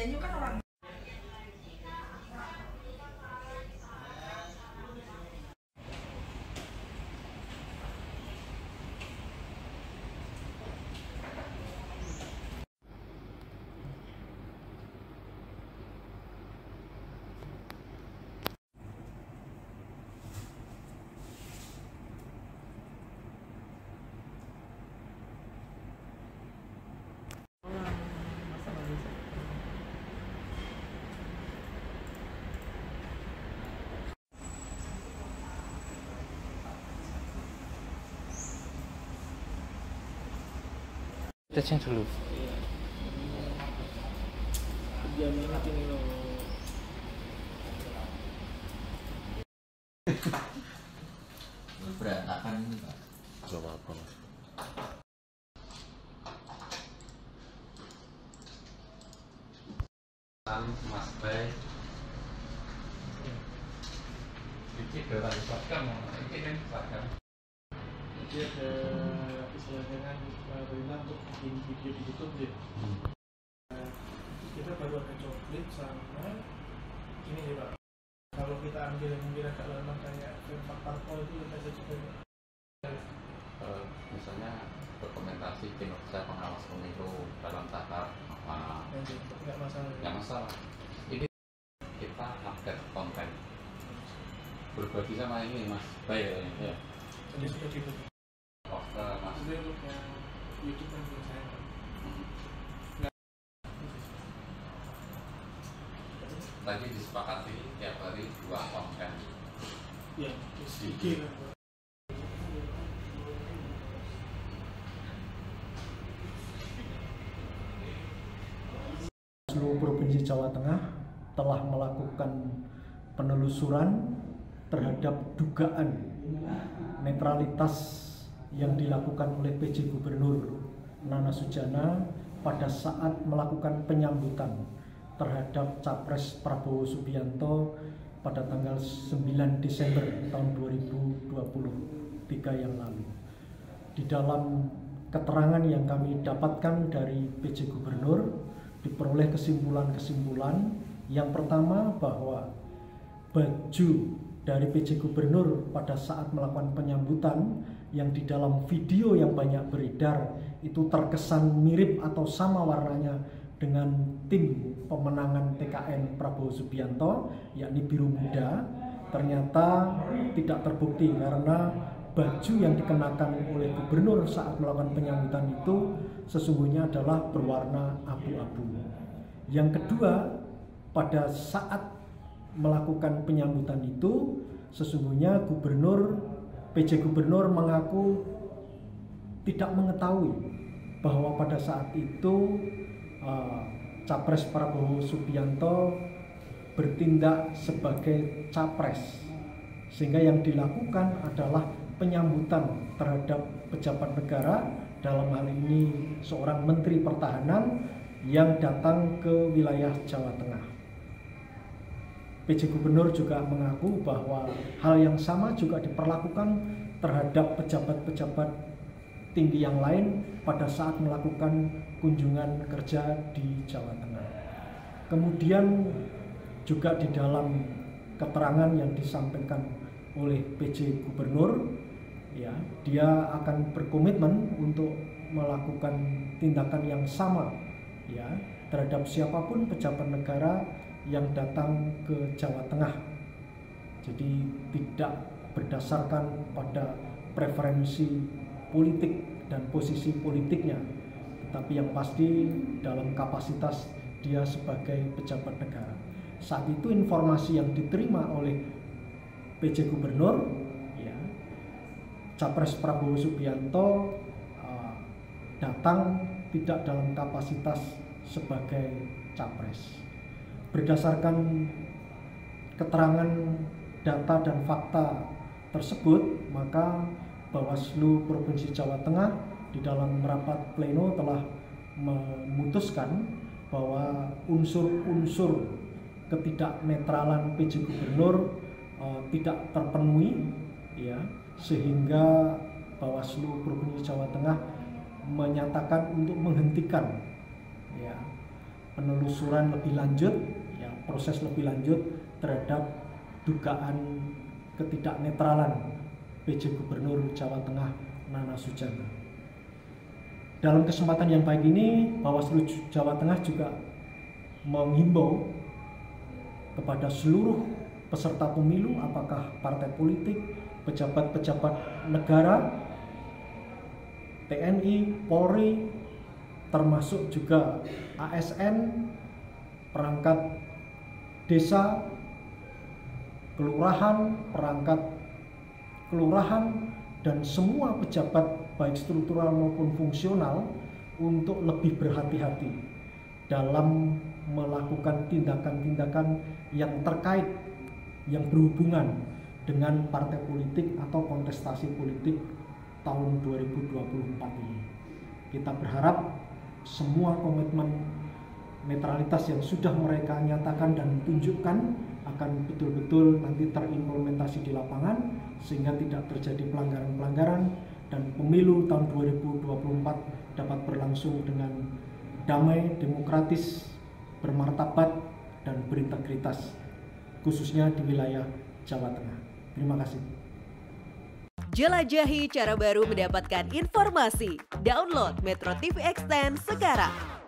Denyu kan orang kita change dulu. Jaminan ini loh. Berantakan ini Pak. Gak apa-apa. Mas Bay. Ini berapa disorkan? Ini kan disorkan. Jadi ada istilahnya kan perintah untuk bikin video di YouTube ya. Kita baru ada coklat sama ini nih Pak. Kalau kita ambil yang mungkin agak lama kayak film parpol itu kita bisa coba. Misalnya dokumentasi kinerja pengawas pemilu dalam tahap apa? Nggak masalah. Nggak masalah. Ini kita update konten. Berbagi sama ini Mas Bay ya. Jadi sudah dibuat. Oke Mas. Itu untuk yang YouTube yang punya saya. Tadi disepakati tiap hari 2 konten. Ya, sedikit. Seluruh Provinsi Jawa Tengah telah melakukan penelusuran terhadap dugaan netralitas yang dilakukan oleh PJ Gubernur Nana Sujana pada saat melakukan penyambutan terhadap Capres Prabowo Subianto pada tanggal 9 Desember tahun 2023 yang lalu. Di dalam keterangan yang kami dapatkan dari PJ Gubernur, diperoleh kesimpulan-kesimpulan. Yang pertama, bahwa baju dari PJ Gubernur pada saat melakukan penyambutan yang di dalam video yang banyak beredar itu terkesan mirip atau sama warnanya dengan tim pemenangan TKN Prabowo Subianto, yakni biru muda, ternyata tidak terbukti karena baju yang dikenakan oleh gubernur saat melakukan penyambutan itu sesungguhnya adalah berwarna abu-abu. Yang kedua, pada saat melakukan penyambutan itu sesungguhnya PJ Gubernur mengaku tidak mengetahui bahwa pada saat itu Capres Prabowo Subianto bertindak sebagai capres, sehingga yang dilakukan adalah penyambutan terhadap pejabat negara, dalam hal ini seorang Menteri Pertahanan yang datang ke wilayah Jawa Tengah. PJ Gubernur juga mengaku bahwa hal yang sama juga diperlakukan terhadap pejabat-pejabat tinggi yang lain pada saat melakukan kunjungan kerja di Jawa Tengah. Kemudian juga di dalam keterangan yang disampaikan oleh PJ Gubernur, ya, dia akan berkomitmen untuk melakukan tindakan yang sama, ya, terhadap siapapun pejabat negara yang datang ke Jawa Tengah. Jadi tidak berdasarkan pada preferensi politik dan posisi politiknya, tetapi yang pasti dalam kapasitas dia sebagai pejabat negara. Saat itu informasi yang diterima oleh PJ Gubernur, ya, Capres Prabowo Subianto datang tidak dalam kapasitas sebagai capres. Berdasarkan keterangan data dan fakta tersebut, maka Bawaslu Provinsi Jawa Tengah di dalam rapat pleno telah memutuskan bahwa unsur-unsur ketidaknetralan PJ Gubernur tidak terpenuhi, ya, sehingga Bawaslu Provinsi Jawa Tengah menyatakan untuk menghentikan, ya, penelusuran lebih lanjut, ya, proses lebih lanjut terhadap dugaan ketidaknetralan PJ Gubernur Jawa Tengah Nana Sujana. Dalam kesempatan yang baik ini, Bawaslu Jawa Tengah juga menghimbau kepada seluruh peserta pemilu, apakah partai politik, pejabat-pejabat negara, TNI, Polri, termasuk juga ASN, perangkat desa, kelurahan, perangkat kelurahan, dan semua pejabat baik struktural maupun fungsional untuk lebih berhati-hati dalam melakukan tindakan-tindakan yang terkait, yang berhubungan dengan partai politik atau kontestasi politik tahun 2024 ini. Kita berharap semua komitmen netralitas yang sudah mereka nyatakan dan tunjukkan akan betul-betul nanti terimplementasi di lapangan, sehingga tidak terjadi pelanggaran-pelanggaran dan pemilu tahun 2024 dapat berlangsung dengan damai, demokratis, bermartabat, dan berintegritas, khususnya di wilayah Jawa Tengah. Terima kasih. Jelajahi cara baru mendapatkan informasi. Download Metro TV Extend sekarang.